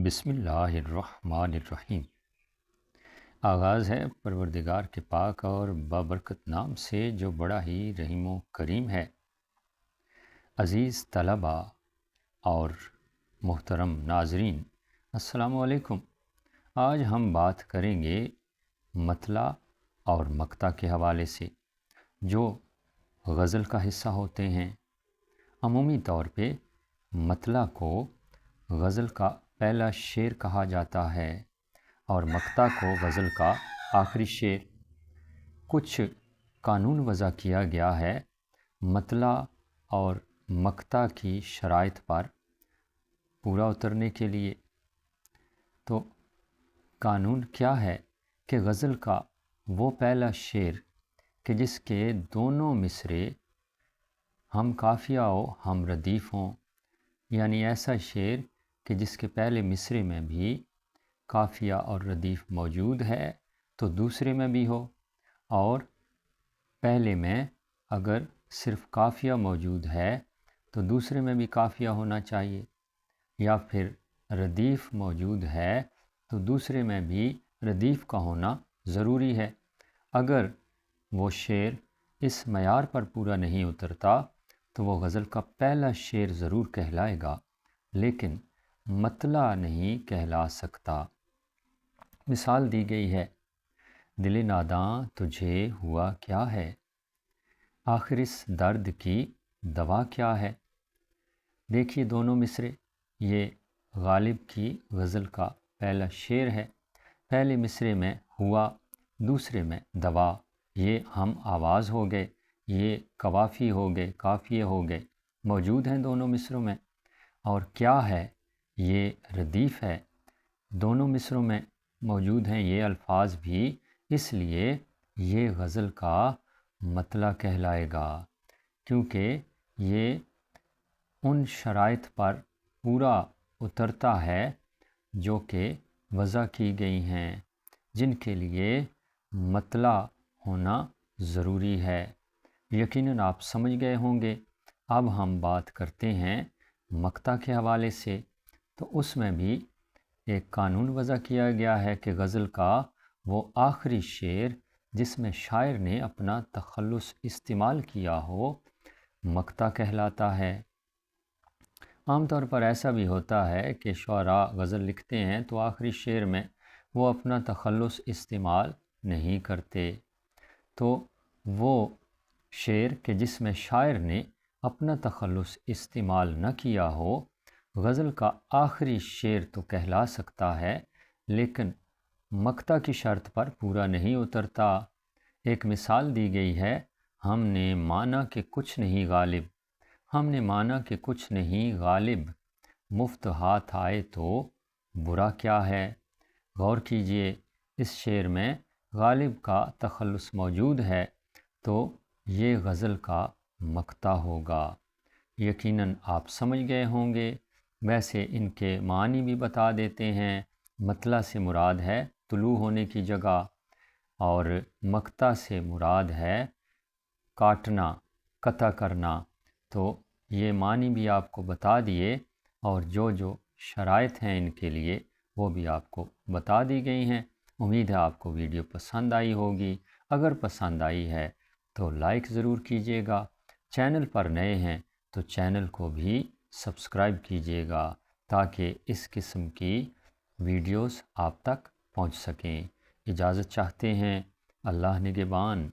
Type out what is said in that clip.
بسم اللہ الرحمن الرحیم۔ آغاز ہے پروردگار کے پاک اور بابرکت نام سے جو بڑا ہی رحیم و کریم ہے۔ عزیز طلباء اور محترم ناظرین، السلام علیکم۔ آج ہم بات کریں گے مطلع اور مقطع کے حوالے سے، جو غزل کا حصہ ہوتے ہیں۔ عمومی طور پہ مطلع کو غزل کا پہلا شعر کہا جاتا ہے اور مقطع کو غزل کا آخری شعر۔ کچھ قانون وضع کیا گیا ہے مطلع اور مقطع کی شرائط پر پورا اترنے کے لیے۔ تو قانون کیا ہے کہ غزل کا وہ پہلا شعر کہ جس کے دونوں مصرے ہم قافیہ و ہم ردیف ہوں، یعنی ایسا شعر کہ جس کے پہلے مصرے میں بھی قافیہ اور ردیف موجود ہے تو دوسرے میں بھی ہو، اور پہلے میں اگر صرف قافیہ موجود ہے تو دوسرے میں بھی قافیہ ہونا چاہیے، یا پھر ردیف موجود ہے تو دوسرے میں بھی ردیف کا ہونا ضروری ہے۔ اگر وہ شعر اس معیار پر پورا نہیں اترتا تو وہ غزل کا پہلا شعر ضرور کہلائے گا لیکن مطلع نہیں کہلا سکتا۔ مثال دی گئی ہے، دل ناداں تجھے ہوا کیا ہے، آخر اس درد کی دوا کیا ہے۔ دیکھیے دونوں مصرے، یہ غالب کی غزل کا پہلا شعر ہے۔ پہلے مصرے میں ہوا، دوسرے میں دوا، یہ ہم آواز ہو گئے، یہ قوافی ہو گئے، قافیے ہو گئے، موجود ہیں دونوں مصروں میں۔ اور کیا ہے، یہ ردیف ہے، دونوں مصروں میں موجود ہیں یہ الفاظ بھی، اس لیے یہ غزل کا مطلع کہلائے گا، کیونکہ یہ ان شرائط پر پورا اترتا ہے جو کہ وضع کی گئی ہیں، جن کے لیے مطلع ہونا ضروری ہے۔ یقیناً آپ سمجھ گئے ہوں گے۔ اب ہم بات کرتے ہیں مقطع کے حوالے سے، تو اس میں بھی ایک قانون وضع کیا گیا ہے کہ غزل کا وہ آخری شعر جس میں شاعر نے اپنا تخلص استعمال کیا ہو مقطع کہلاتا ہے۔ عام طور پر ایسا بھی ہوتا ہے کہ شعراء غزل لکھتے ہیں تو آخری شعر میں وہ اپنا تخلص استعمال نہیں کرتے، تو وہ شعر کہ جس میں شاعر نے اپنا تخلص استعمال نہ کیا ہو غزل کا آخری شعر تو کہلا سکتا ہے لیکن مقطع کی شرط پر پورا نہیں اترتا۔ ایک مثال دی گئی ہے، ہم نے مانا کہ کچھ نہیں غالب، ہم نے مانا کہ کچھ نہیں غالب، مفت ہاتھ آئے تو برا کیا ہے۔ غور کیجئے، اس شعر میں غالب کا تخلص موجود ہے تو یہ غزل کا مقطع ہوگا۔ یقیناً آپ سمجھ گئے ہوں گے۔ ویسے ان کے معنی بھی بتا دیتے ہیں۔ مطلع سے مراد ہے طلوع ہونے کی جگہ، اور مقطع سے مراد ہے کاٹنا، قطع کرنا۔ تو یہ معنی بھی آپ کو بتا دیے، اور جو شرائط ہیں ان کے لیے وہ بھی آپ کو بتا دی گئی ہیں۔ امید ہے آپ کو ویڈیو پسند آئی ہوگی۔ اگر پسند آئی ہے تو لائک ضرور کیجیے گا۔ چینل پر نئے ہیں تو چینل کو بھی سبسکرائب کیجیے گا تاکہ اس قسم کی ویڈیوز آپ تک پہنچ سکیں۔ اجازت چاہتے ہیں، اللہ نگہبان۔